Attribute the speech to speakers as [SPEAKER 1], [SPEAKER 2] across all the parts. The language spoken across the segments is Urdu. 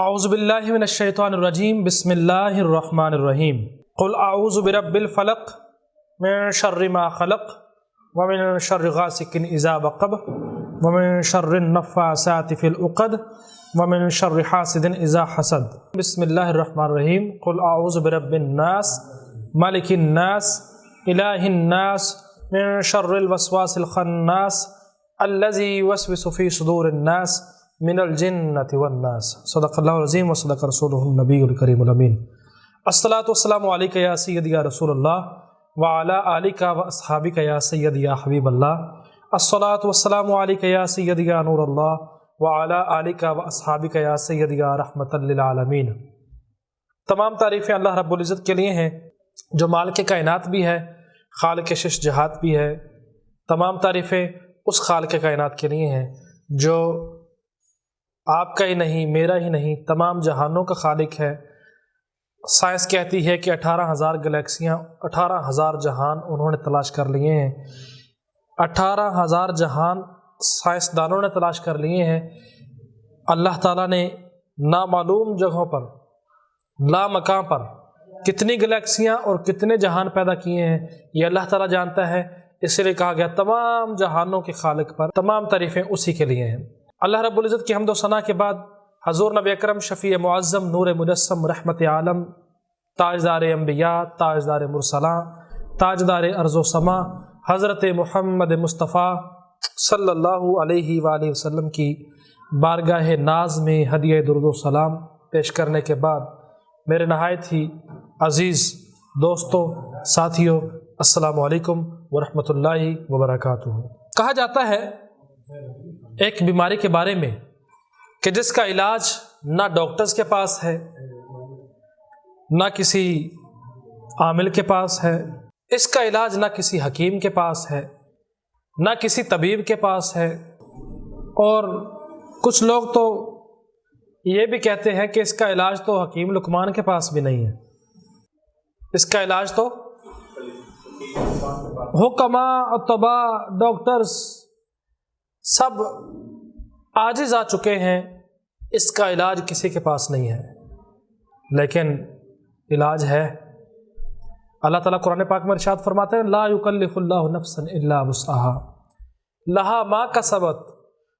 [SPEAKER 1] اعوذ باللہ من الشیطان الرجیم بسم اللہ الرحمن الرحیم قل اعوذ برب الفلق من شر ما خلق ومن شر غاسق اذا وقب ومن شر النفاثات في العقد ومن شر حاسد اذا حسد بسم اللہ الرحمن الرحیم قل اعوذ برب الناس ملک الناس الہ الناس من شر الوسواس الخناس الذي يوسوس في صدور الناس من الجنة والناس صدق اللہ العظیم و صدق رسولہ النبی الکریم الامین۔ الصلاۃ والسلام علیک یا سیدی یا رسول اللہ وعلی آلک و اصحابک یا سیدی یا حبیب اللہ۔ الصلاۃ والسلام علیک یا سیدی یا نور اللہ وعلی آلک و اصحابک یا سیدی یا رحمۃ للعالمین۔ تمام تعریفیں اللہ رب العزت کے لیے ہیں جو مالک کائنات بھی ہے، خالق شش جہات بھی ہے۔ تمام تعریفیں اس خالق کائنات کے لیے ہیں جو آپ کا ہی نہیں، میرا ہی نہیں، تمام جہانوں کا خالق ہے۔ سائنس کہتی ہے کہ 18,000 گلیکسیاں، 18,000 جہان انہوں نے تلاش کر لیے ہیں۔ 18,000 جہان سائنسدانوں نے تلاش کر لیے ہیں۔ اللہ تعالیٰ نے نامعلوم جگہوں پر، لامکان پر کتنی گلیکسیاں اور کتنے جہان پیدا کیے ہیں یہ اللہ تعالیٰ جانتا ہے۔ اس لیے کہا گیا تمام جہانوں کے خالق پر تمام تعریفیں اسی کے لیے ہیں۔ اللہ رب العزت کی حمد و ثنا کے بعد حضور نبی اکرم شفیع معظم نور مجسم رحمت عالم تاجدار انبیاء تاجدار مرسلاں تاجدار ارض و سما حضرت محمد مصطفیٰ صلی اللہ علیہ وآلہ وسلم کی بارگاہ ناز میں ہدیہ درود و سلام پیش کرنے کے بعد میرے نہایت ہی عزیز دوستوں، ساتھیوں، السلام علیکم ورحمۃ اللہ وبرکاتہ۔ کہا جاتا ہے ایک بیماری کے بارے میں کہ جس کا علاج نہ ڈاکٹرز کے پاس ہے، نہ کسی عامل کے پاس ہے، اس کا علاج نہ کسی حکیم کے پاس ہے، نہ کسی طبیب کے پاس ہے، اور کچھ لوگ تو یہ بھی کہتے ہیں کہ اس کا علاج تو حکیم لقمان کے پاس بھی نہیں ہے، اس کا علاج تو حکماء، اطباء، ڈاکٹرز سب عاجز آ چکے ہیں، اس کا علاج کسی کے پاس نہیں ہے۔ لیکن علاج ہے۔ اللہ تعالیٰ قرآن پاک میں ارشاد فرماتے ہیں لا یکلف اللہ نفسا الا وسعها لها ما کسبت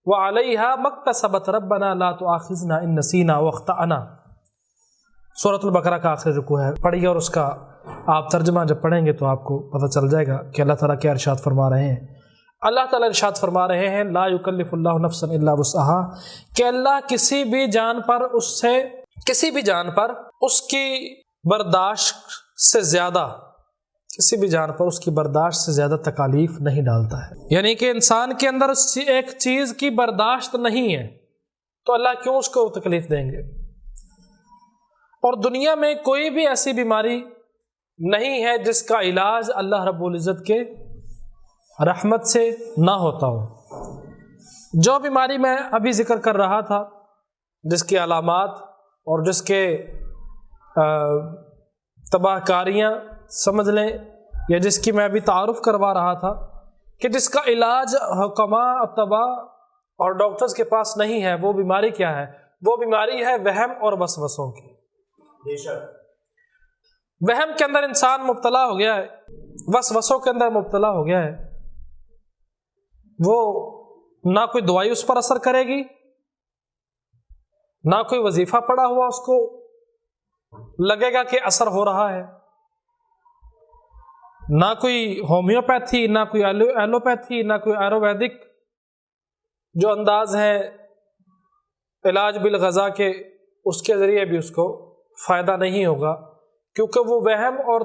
[SPEAKER 1] وعلیہا ما اکتسبت ربنا لا تؤاخذنا ان نسینا واخطأنا۔ سورۃ البقرہ کا آخری رکوع ہے، پڑھیے اور اس کا آپ ترجمہ جب پڑھیں گے تو آپ کو پتہ چل جائے گا کہ اللہ تعالیٰ کیا ارشاد فرما رہے ہیں۔ اللہ تعالیٰ ارشاد فرما رہے ہیں لا یکلف اللہ نفسا الا وسعها کہ اللہ کسی بھی جان پر اس کی برداشت سے زیادہ، کسی بھی جان پر اس کی برداشت سے زیادہ تکالیف نہیں ڈالتا ہے۔ یعنی کہ انسان کے اندر ایک چیز کی برداشت نہیں ہے تو اللہ کیوں اس کو تکلیف دیں گے؟ اور دنیا میں کوئی بھی ایسی بیماری نہیں ہے جس کا علاج اللہ رب العزت کے رحمت سے نہ ہوتا ہو۔ جو بیماری میں ابھی ذکر کر رہا تھا، جس کی علامات اور جس کے تباہ کاریاں سمجھ لیں، یا جس کی میں ابھی تعارف کروا رہا تھا کہ جس کا علاج حکماء، اطباء اور ڈاکٹرز کے پاس نہیں ہے، وہ بیماری کیا ہے؟ وہ بیماری ہے وہم اور وسوسوں کی۔ وہم کے اندر انسان مبتلا ہو گیا ہے، وسوسوں کے اندر مبتلا ہو گیا ہے۔ وہ نہ کوئی دوائی اس پر اثر کرے گی، نہ کوئی وظیفہ پڑا ہوا اس کو لگے گا کہ اثر ہو رہا ہے، نہ کوئی ہومیوپیتھی، نہ کوئی ایلوپیتھی، نہ کوئی آیورویدک جو انداز ہے علاج بالغذا کے، اس کے ذریعے بھی اس کو فائدہ نہیں ہوگا، کیونکہ وہ وہم اور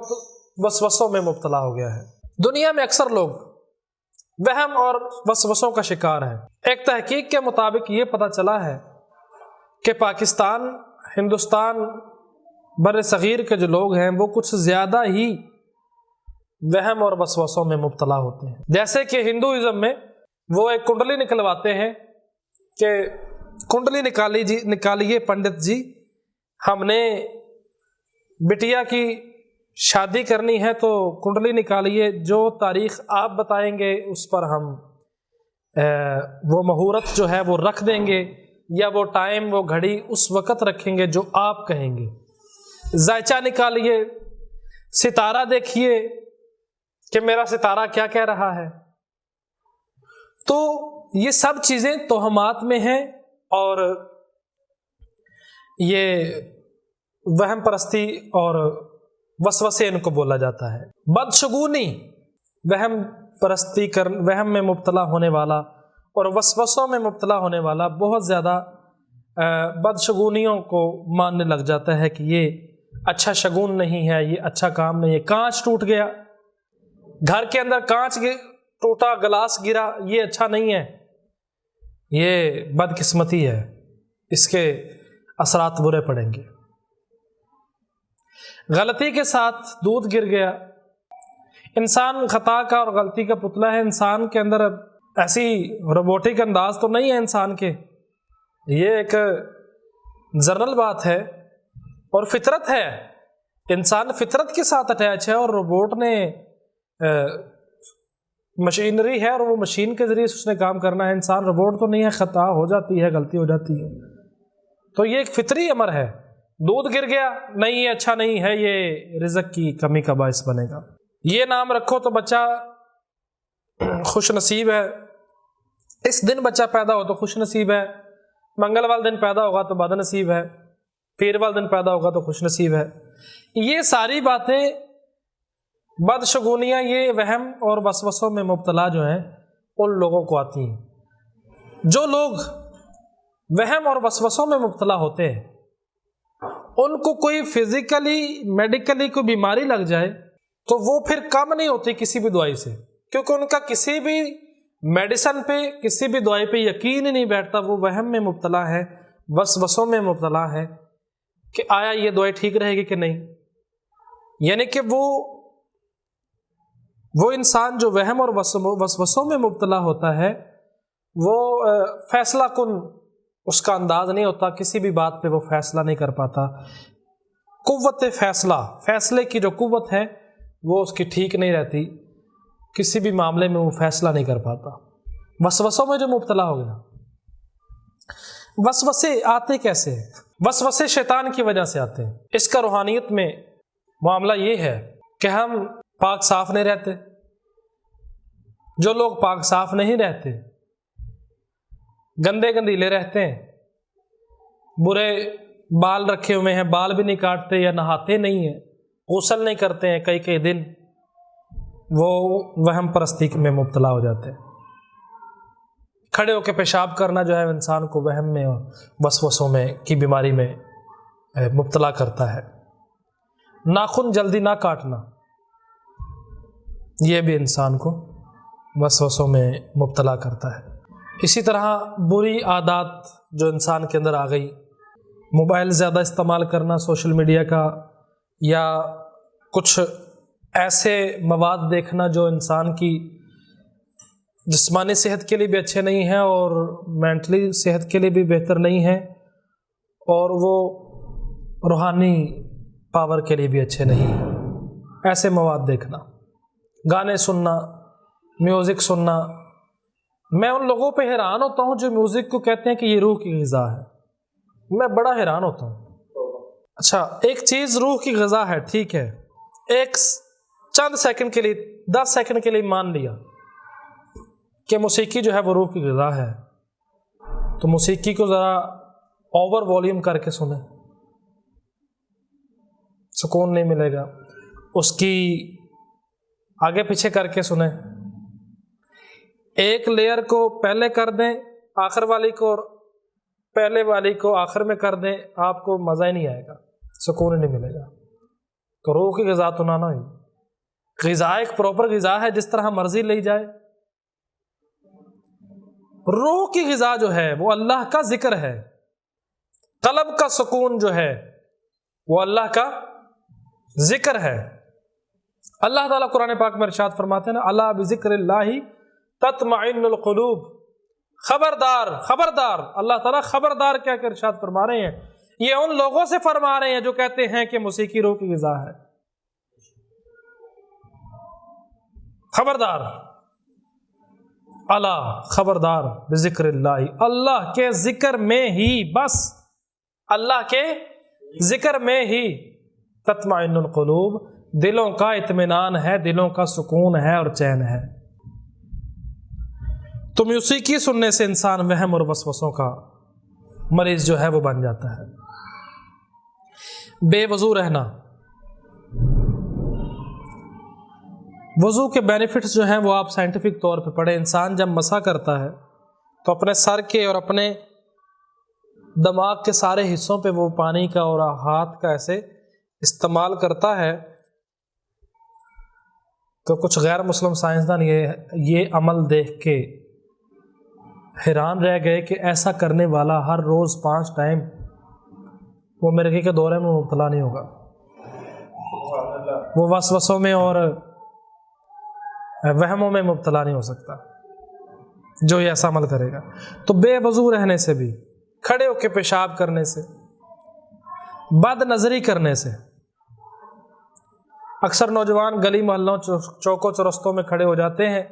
[SPEAKER 1] وسوسوں میں مبتلا ہو گیا ہے۔ دنیا میں اکثر لوگ وہم اور وسوسوں کا شکار ہیں۔ ایک تحقیق کے مطابق یہ پتہ چلا ہے کہ پاکستان، ہندوستان، بر صغیر کے جو لوگ ہیں وہ کچھ زیادہ ہی وہم اور وسوسوں میں مبتلا ہوتے ہیں۔ جیسے کہ ہندوازم میں وہ ایک کنڈلی نکلواتے ہیں کہ کنڈلی نکالیے پنڈت جی، ہم نے بٹیا کی شادی کرنی ہے تو کنڈلی نکالیے، جو تاریخ آپ بتائیں گے اس پر ہم وہ مہورت جو ہے وہ رکھ دیں گے، یا وہ ٹائم وہ گھڑی اس وقت رکھیں گے جو آپ کہیں گے۔ ذائچہ نکالیے، ستارہ دیکھیے کہ میرا ستارہ کیا کہہ رہا ہے۔ تو یہ سب چیزیں توہمات میں ہیں، اور یہ وہم پرستی اور وسوسے ان کو بولا جاتا ہے۔ بدشگونی، وہم پرستی وہم میں مبتلا ہونے والا اور وسوسوں میں مبتلا ہونے والا بہت زیادہ بدشگونیوں کو ماننے لگ جاتا ہے کہ یہ اچھا شگون نہیں ہے، یہ اچھا کام نہیں ہے۔ کانچ ٹوٹ گیا، گھر کے اندر کانچ ٹوٹا، گلاس گرا، یہ اچھا نہیں ہے، یہ بدقسمتی ہے، اس کے اثرات برے پڑیں گے۔ غلطی کے ساتھ دودھ گر گیا، انسان خطا کا اور غلطی کا پتلا ہے۔ انسان کے اندر ایسی روبوٹک انداز تو نہیں ہے انسان کے، یہ ایک جنرل بات ہے اور فطرت ہے۔ انسان فطرت کے ساتھ اٹیچ ہے، اور روبوٹ نے مشینری ہے اور وہ مشین کے ذریعے اس نے کام کرنا ہے۔ انسان روبوٹ تو نہیں ہے، خطا ہو جاتی ہے، غلطی ہو جاتی ہے، تو یہ ایک فطری امر ہے۔ دودھ گر گیا، نہیں یہ اچھا نہیں ہے، یہ رزق کی کمی کا باعث بنے گا۔ یہ نام رکھو تو بچہ خوش نصیب ہے، اس دن بچہ پیدا ہو تو خوش نصیب ہے، منگل والے دن پیدا ہوگا تو بد نصیب ہے، پیر والے دن پیدا ہوگا تو خوش نصیب ہے۔ یہ ساری باتیں بدشگونیاں، یہ وہم اور وسوسوں میں مبتلا جو ہیں ان لوگوں کو آتی ہیں۔ جو لوگ وہم اور وسوسوں میں مبتلا ہوتے ہیں ان کو کوئی فزیکلی میڈیکلی کوئی بیماری لگ جائے تو وہ پھر کم نہیں ہوتی کسی بھی دوائی سے، کیونکہ ان کا کسی بھی میڈیسن پہ، کسی بھی دوائی پہ یقین ہی نہیں بیٹھتا۔ وہ وہم میں مبتلا ہے، وسوسوں میں مبتلا ہے کہ آیا یہ دوائی ٹھیک رہے گی کہ نہیں۔ یعنی کہ وہ انسان جو وہم اور وسوسوں میں مبتلا ہوتا ہے وہ فیصلہ کن اس کا انداز نہیں ہوتا، کسی بھی بات پہ وہ فیصلہ نہیں کر پاتا۔ قوت فیصلے کی جو قوت ہے وہ اس کی ٹھیک نہیں رہتی، کسی بھی معاملے میں وہ فیصلہ نہیں کر پاتا۔ وسوسوں میں جو مبتلا ہو گیا، وسوسے آتے کیسے ہیں؟ وسوسے شیطان کی وجہ سے آتے ہیں۔ اس کا روحانیت میں معاملہ یہ ہے کہ ہم پاک صاف نہیں رہتے۔ جو لوگ پاک صاف نہیں رہتے، گندے گندیلے رہتے ہیں، برے بال رکھے ہوئے ہیں، بال بھی نہیں کاٹتے یا نہاتے نہیں ہیں، غسل نہیں کرتے ہیں کئی دن، وہ وہم پرستی میں مبتلا ہو جاتے ہیں۔ کھڑے ہو کے پیشاب کرنا جو ہے انسان کو وہم میں اور وسوسوں میں کی بیماری میں مبتلا کرتا ہے۔ ناخن جلدی نہ کاٹنا، یہ بھی انسان کو وسوسوں میں مبتلا کرتا ہے۔ اسی طرح بری عادات جو انسان کے اندر آ گئی، موبائل زیادہ استعمال کرنا، سوشل میڈیا کا، یا کچھ ایسے مواد دیکھنا جو انسان کی جسمانی صحت کے لیے بھی اچھے نہیں ہیں اور مینٹلی صحت کے لیے بھی بہتر نہیں ہیں، اور وہ روحانی پاور کے لیے بھی اچھے نہیں ہیں۔ ایسے مواد دیکھنا، گانے سننا، میوزک سننا، میں ان لوگوں پہ حیران ہوتا ہوں جو میوزک کو کہتے ہیں کہ یہ روح کی غذا ہے۔ میں بڑا حیران ہوتا ہوں۔ اچھا، ایک چیز روح کی غذا ہے، ٹھیک ہے، ایک چند سیکنڈ کے لیے، 10 سیکنڈ کے لیے مان لیا کہ موسیقی جو ہے وہ روح کی غذا ہے، تو موسیقی کو ذرا اوور والیوم کر کے سنیں، سکون نہیں ملے گا۔ اس کی آگے پیچھے کر کے سنیں، ایک لیئر کو پہلے کر دیں آخر والی کو، اور پہلے والی کو آخر میں کر دیں، آپ کو مزہ ہی نہیں آئے گا، سکون ہی نہیں ملے گا۔ تو روح کی غذا تو نہ ہوئی۔ غذا ایک پراپر غذا ہے، جس طرح مرضی لی جائے۔ روح کی غذا جو ہے وہ اللہ کا ذکر ہے، قلب کا سکون جو ہے وہ اللہ کا ذکر ہے۔ اللہ تعالیٰ قرآن پاک میں ارشاد فرماتے ہیں نا، الا بذکر اللہ تطمئن القلوب۔ خبردار خبردار، اللہ تعالیٰ خبردار کیا کہ ارشاد فرما رہے ہیں، یہ ان لوگوں سے فرما رہے ہیں جو کہتے ہیں کہ موسیقی روح کی غذا ہے۔ خبردار، الا خبردار بذکر اللہ، اللہ کے ذکر میں ہی، بس اللہ کے ذکر میں ہی تطمئن القلوب، دلوں کا اطمینان ہے، دلوں کا سکون ہے اور چین ہے۔ تو موسیقی سننے سے انسان وہم اور وسوسوں کا مریض جو ہے وہ بن جاتا ہے۔ بے وضو رہنا، وضو کے بینیفٹس جو ہیں وہ آپ سائنٹیفک طور پہ پڑھیں۔ انسان جب مسح کرتا ہے تو اپنے سر کے اور اپنے دماغ کے سارے حصوں پہ وہ پانی کا اور ہاتھ کا ایسے استعمال کرتا ہے، تو کچھ غیر مسلم سائنسدان یہ عمل دیکھ کے حیران رہ گئے کہ ایسا کرنے والا ہر روز 5 ٹائم وہ مرغی کے دورے میں مبتلا نہیں ہوگا، وہ وسوسوں میں اور وہموں میں مبتلا نہیں ہو سکتا جو یہ ایسا عمل کرے گا۔ تو بے وضو رہنے سے بھی، کھڑے ہو کے پیشاب کرنے سے، بد نظری کرنے سے، اکثر نوجوان گلی محلوں چوکوں چرستوں میں کھڑے ہو جاتے ہیں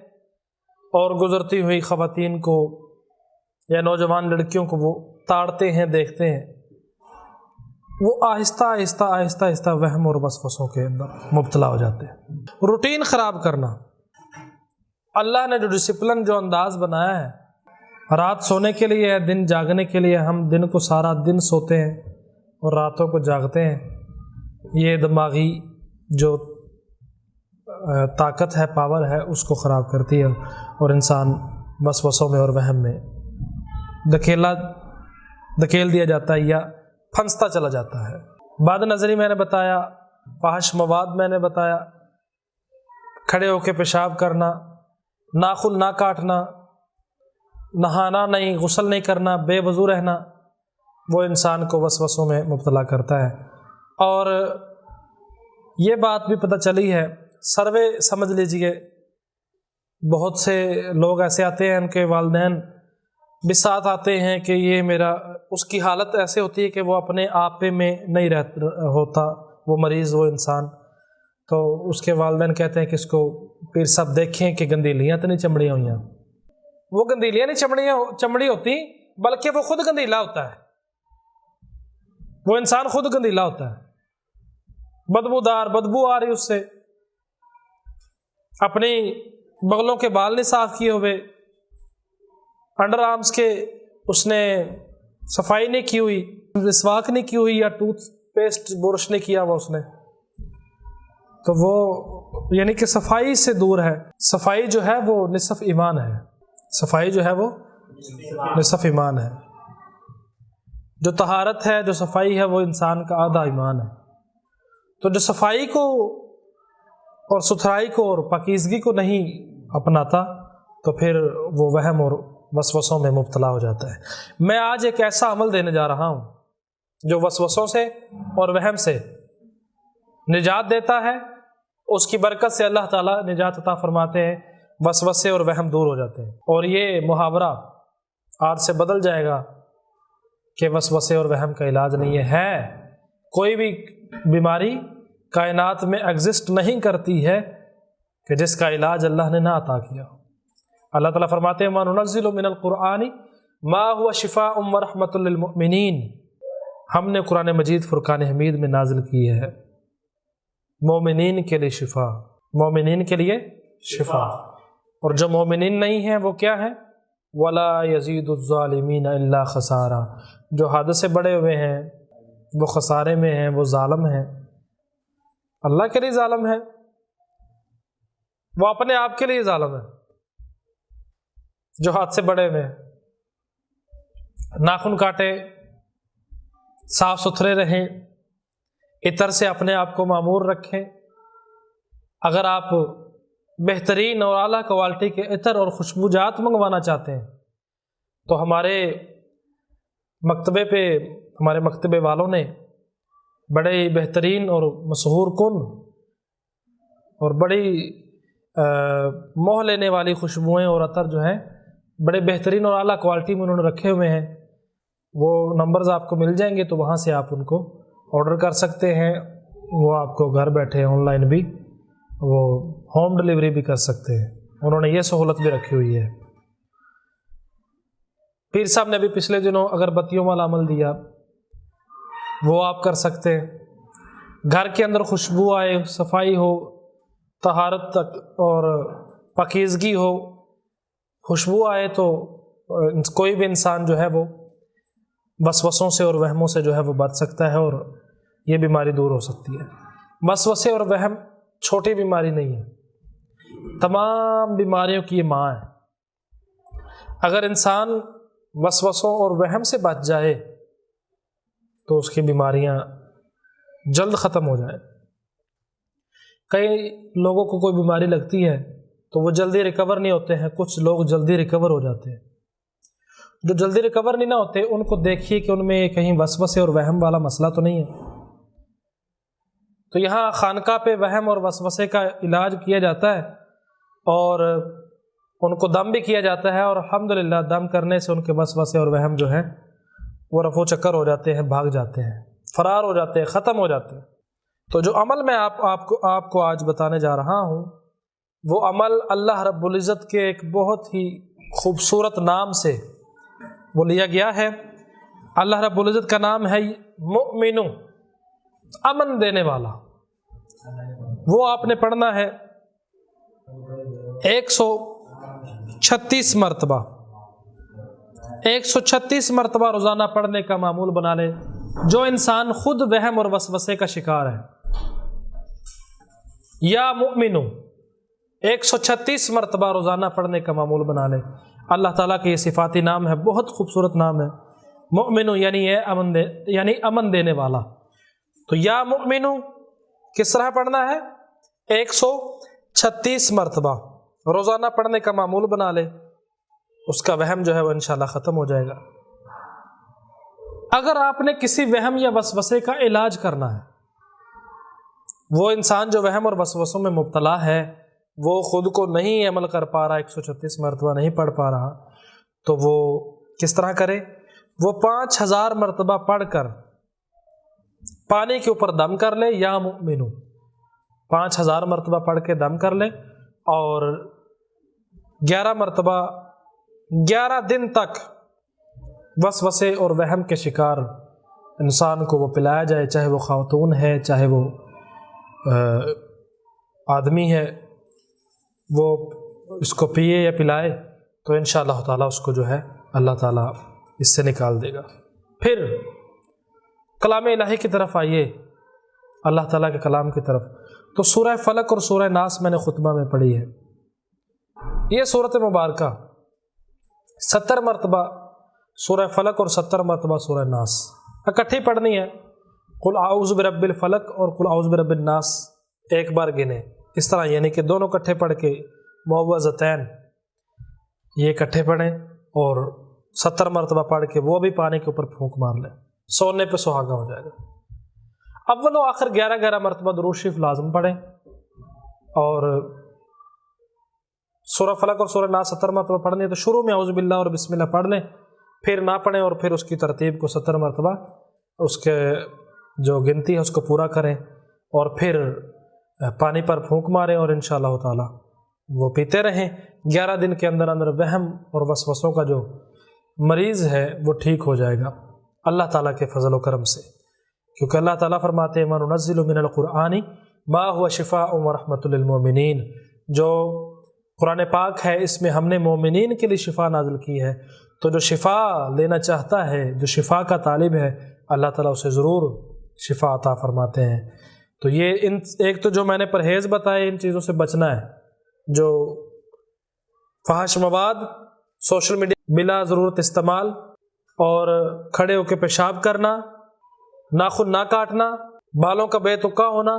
[SPEAKER 1] اور گزرتی ہوئی خواتین کو یا نوجوان لڑکیوں کو وہ تاڑتے ہیں، دیکھتے ہیں، وہ آہستہ آہستہ آہستہ آہستہ وہم اور وسوسوں کے اندر مبتلا ہو جاتے ہیں۔ روٹین خراب کرنا، اللہ نے جو ڈسپلن، جو انداز بنایا ہے، رات سونے کے لیے ہے، دن جاگنے کے لیے، ہم دن کو سارا دن سوتے ہیں اور راتوں کو جاگتے ہیں، یہ دماغی جو طاقت ہے، پاور ہے، اس کو خراب کرتی ہے اور انسان وسوسوں میں اور وہم میں دھکیل دیا جاتا ہے یا پھنستا چلا جاتا ہے۔ بد نظری میں نے بتایا، فحش مواد میں نے بتایا، کھڑے ہو کے پیشاب کرنا، ناخن نہ کاٹنا، نہانا نہیں، غسل نہیں کرنا، بے وضو رہنا، وہ انسان کو وسوسوں میں مبتلا کرتا ہے۔ اور یہ بات بھی پتہ چلی ہے، سروے سمجھ لیجئے، بہت سے لوگ ایسے آتے ہیں، ان کے والدین بھی ساتھ آتے ہیں کہ یہ میرا، اس کی حالت ایسے ہوتی ہے کہ وہ اپنے آپے میں نہیں ہوتا، وہ مریض، وہ انسان، تو اس کے والدین کہتے ہیں کہ اس کو پیر صاحب دیکھیں کہ گندیلیاں تو نہیں چمڑیاں ہوئی ہیں۔ وہ گندیلیاں نہیں چمڑی ہوتی، بلکہ وہ خود گندیلا ہوتا ہے، وہ انسان خود گندیلا ہوتا ہے، بدبودار، بدبو آ رہی اس سے، اپنی بغلوں کے بال نہیں صاف کیے ہوئے، انڈر آرمز کے اس نے صفائی نہیں کی ہوئی، مسواک نہیں کی ہوئی، یا ٹوتھ پیسٹ برش نہیں کیا ہوا اس نے، تو وہ یعنی کہ صفائی سے دور ہے۔ صفائی جو ہے وہ نصف ایمان ہے، صفائی جو ہے وہ نصف ایمان ہے۔ جو طہارت ہے، جو صفائی ہے، وہ انسان کا آدھا ایمان ہے۔ تو جو صفائی کو اور ستھرائی کو اور پاکیزگی کو نہیں اپناتا تو پھر وہ وہم اور وسوسوں میں مبتلا ہو جاتا ہے۔ میں آج ایک ایسا عمل دینے جا رہا ہوں جو وسوسوں سے اور وہم سے نجات دیتا ہے، اس کی برکت سے اللہ تعالیٰ نجات عطا فرماتے ہیں، وسوسے اور وہم دور ہو جاتے ہیں۔ اور یہ محاورہ آج سے بدل جائے گا کہ وسوسے اور وہم کا علاج نہیں ہے۔ کوئی بھی بیماری کائنات میں ایگزسٹ نہیں کرتی ہے کہ جس کا علاج اللہ نے نہ عطا کیا۔ اللہ تعالیٰ فرماتے ہیں وَنُنَزِّلُ مِنَ الْقُرْآنِ مَا هُوَ شِفَاءٌ وَرَحْمَةٌ لِّلْمُؤْمِنِينَ، ہم نے قرآن مجید فرقان حمید میں نازل کی ہے مومنین کے لیے شفا، مومنین کے لیے شفا۔ اور جو مومنین نہیں ہیں وہ کیا ہیں؟ وَلَا يَزِيدُ الظَّالِمِينَ إِلَّا خَسَارًا، جو حد سے بڑے ہوئے ہیں، وہ خسارے میں ہیں، وہ ظالم ہیں، اللہ کے لیے ظالم ہے، وہ اپنے آپ کے لیے ظالم ہے۔ جو ہاتھ سے بڑے ہوئے، ناخن کاٹے، صاف ستھرے رہیں، عطر سے اپنے آپ کو معمور رکھیں۔ اگر آپ بہترین اور اعلیٰ کوالٹی کے عطر اور خوشبو جات منگوانا چاہتے ہیں تو ہمارے مکتبے پہ، ہمارے مکتبے والوں نے بڑے بہترین اور مسحور کن اور بڑی موہ لینے والی خوشبوئیں اور عطر جو ہیں بڑے بہترین اور اعلیٰ کوالٹی میں انہوں نے رکھے ہوئے ہیں۔ وہ نمبرز آپ کو مل جائیں گے تو وہاں سے آپ ان کو آرڈر کر سکتے ہیں، وہ آپ کو گھر بیٹھے آن لائن بھی وہ ہوم ڈلیوری بھی کر سکتے ہیں، انہوں نے یہ سہولت بھی رکھی ہوئی ہے۔ پیر صاحب نے بھی پچھلے دنوں اگربتیوں والا عمل دیا، وہ آپ کر سکتے ہیں۔ گھر کے اندر خوشبو آئے، صفائی ہو، طہارت تک اور پاکیزگی ہو، خوشبو آئے تو کوئی بھی انسان جو ہے وہ وسوسوں سے اور وہموں سے جو ہے وہ بچ سکتا ہے اور یہ بیماری دور ہو سکتی ہے۔ وسوسے اور وہم چھوٹی بیماری نہیں ہے، تمام بیماریوں کی یہ ماں ہے۔ اگر انسان وسوسوں اور وہم سے بچ جائے تو اس کی بیماریاں جلد ختم ہو جائیں۔ کئی لوگوں کو کوئی بیماری لگتی ہے تو وہ جلدی ریکور نہیں ہوتے ہیں، کچھ لوگ جلدی ریکور ہو جاتے ہیں۔ جو جلدی ریکور نہیں نہ ہوتے ان کو دیکھیے کہ ان میں کہیں وسوسے اور وہم والا مسئلہ تو نہیں ہے۔ تو یہاں خانقاہ پہ وہم اور وسوسے کا علاج کیا جاتا ہے اور ان کو دم بھی کیا جاتا ہے، اور الحمدللہ دم کرنے سے ان کے وسوسے اور وہم جو ہے وہ رفع و چکر ہو جاتے ہیں، بھاگ جاتے ہیں، فرار ہو جاتے ہیں، ختم ہو جاتے ہیں۔ تو جو عمل میں آپ کو آج بتانے جا رہا ہوں وہ عمل اللہ رب العزت کے ایک بہت ہی خوبصورت نام سے وہ لیا گیا ہے۔ اللہ رب العزت کا نام ہے مؤمن، امن دینے والا۔ وہ آپ نے پڑھنا ہے 136 مرتبہ، 136 مرتبہ روزانہ پڑھنے کا معمول بنا لے جو انسان خود وہم اور وسوسے کا شکار ہے۔ یا مؤمنو 136 مرتبہ روزانہ پڑھنے کا معمول بنا لے۔ اللہ تعالیٰ کے یہ صفاتی نام ہے، بہت خوبصورت نام ہے مؤمنو، یعنی امن دینے والا۔ تو یا مؤمنو کس طرح پڑھنا ہے؟ 136 مرتبہ روزانہ پڑھنے کا معمول بنا لے، اس کا وہم جو ہے وہ انشاءاللہ ختم ہو جائے گا۔ اگر آپ نے کسی وہم یا وسوسے کا علاج کرنا ہے، وہ انسان جو وہم اور وسوسوں میں مبتلا ہے وہ خود کو نہیں عمل کر پا رہا، 136 مرتبہ نہیں پڑھ پا رہا، تو وہ کس طرح کرے؟ وہ 5000 مرتبہ پڑھ کر پانی کے اوپر دم کر لے، یا مؤمنو 5000 مرتبہ پڑھ کے دم کر لے، اور 11 مرتبہ 11 دن تک وسوسے اور وہم کے شکار انسان کو وہ پلایا جائے، چاہے وہ خاتون ہے چاہے وہ آدمی ہے، وہ اس کو پیے یا پلائے تو انشاءاللہ تعالیٰ اس کو جو ہے اللہ تعالیٰ اس سے نکال دے گا۔ پھر کلام الہی کی طرف آئیے، اللہ تعالیٰ کے کلام کی طرف۔ تو سورہ فلق اور سورہ ناس میں نے خطبہ میں پڑھی ہے۔ یہ سورت مبارکہ 70 مرتبہ سورہ فلق اور 70 مرتبہ سورہ ناس اکٹھی پڑھنی ہے۔ قل اعوذ برب الفلق اور قل اعوذ برب الناس ایک بار گنے، اس طرح یعنی کہ دونوں اکٹھے پڑھ کے معوذتین یہ اکٹھے پڑھیں، اور 70 مرتبہ پڑھ کے وہ بھی پانی کے اوپر پھونک مار لیں، سونے پہ سہاگا ہو جائے گا۔ اول و آخر 11 مرتبہ درود شریف لازم پڑھیں، اور سورہ فلق اور سورہ ناس 70 مرتبہ پڑھنی ہے تو شروع میں اعوذ باللہ اور بسم اللہ پڑھ لیں، پھر نہ پڑھیں اور پھر اس کی ترتیب کو 70 مرتبہ اس کے جو گنتی ہے اس کو پورا کریں، اور پھر پانی پر پھونک ماریں، اور انشاءاللہ تعالیٰ وہ پیتے رہیں۔ 11 دن کے اندر اندر وہم اور وسوسوں کا جو مریض ہے وہ ٹھیک ہو جائے گا اللہ تعالیٰ کے فضل و کرم سے، کیونکہ اللہ تعالیٰ فرماتے ہیں وَنُنَزِّلُ مِنَ الْقُرْآنِ مَا هُوَ شِفَاءٌ وَرَحْمَةٌ لِّلْمُؤْمِنِينَ، جو قرآن پاک ہے اس میں ہم نے مومنین کے لیے شفا نازل کی ہے، تو جو شفا لینا چاہتا ہے، جو شفا کا طالب ہے، اللہ تعالیٰ اسے ضرور شفا عطا فرماتے ہیں۔ تو یہ ایک تو جو میں نے پرہیز بتائے ان چیزوں سے بچنا ہے، جو فحش مواد، سوشل میڈیا بلا ضرورت استعمال، اور کھڑے ہو کے پیشاب کرنا، ناخن نہ کاٹنا، بالوں کا بے تکا ہونا،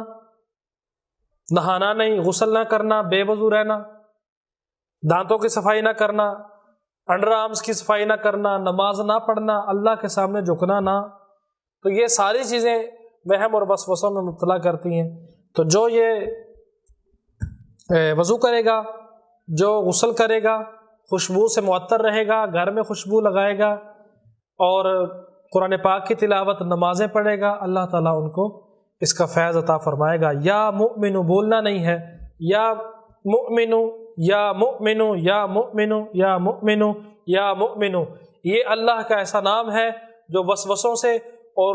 [SPEAKER 1] نہانا نہیں، غسل نہ کرنا، بے وضو رہنا، دانتوں کی صفائی نہ کرنا، انڈر آرمز کی صفائی نہ کرنا، نماز نہ پڑھنا، اللہ کے سامنے جھکنا نہ، تو یہ ساری چیزیں وہم اور وسوسوں میں مبتلا کرتی ہیں۔ تو جو یہ وضو کرے گا، جو غسل کرے گا، خوشبو سے معطر رہے گا، گھر میں خوشبو لگائے گا، اور قرآن پاک کی تلاوت، نمازیں پڑھے گا، اللہ تعالیٰ ان کو اس کا فیض عطا فرمائے گا۔ یا مؤمنو بولنا نہیں ہے، یا مؤمنو، یا مؤمنو، یا مؤمنو، یا مؤمنو، یا مؤمنو، یہ اللہ کا ایسا نام ہے جو وسوسوں سے اور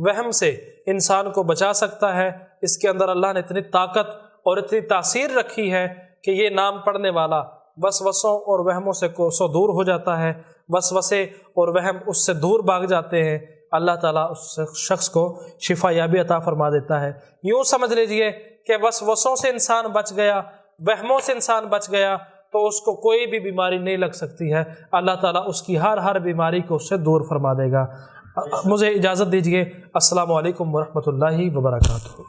[SPEAKER 1] وہم سے انسان کو بچا سکتا ہے۔ اس کے اندر اللہ نے اتنی طاقت اور اتنی تاثیر رکھی ہے کہ یہ نام پڑھنے والا وسوسوں اور وہموں سے کوسوں دور ہو جاتا ہے، وسوسے اور وہم اس سے دور بھاگ جاتے ہیں، اللہ تعالیٰ اس شخص کو شفا یابی عطا فرما دیتا ہے۔ یوں سمجھ لیجئے کہ وسوسوں سے انسان بچ گیا، وہموں سے انسان بچ گیا تو اس کو کوئی بھی بیماری نہیں لگ سکتی ہے، اللہ تعالیٰ اس کی ہر بیماری کو اس سے دور فرما دے گا۔ مجھے اجازت دیجئے، السلام علیکم ورحمۃ اللہ وبرکاتہ۔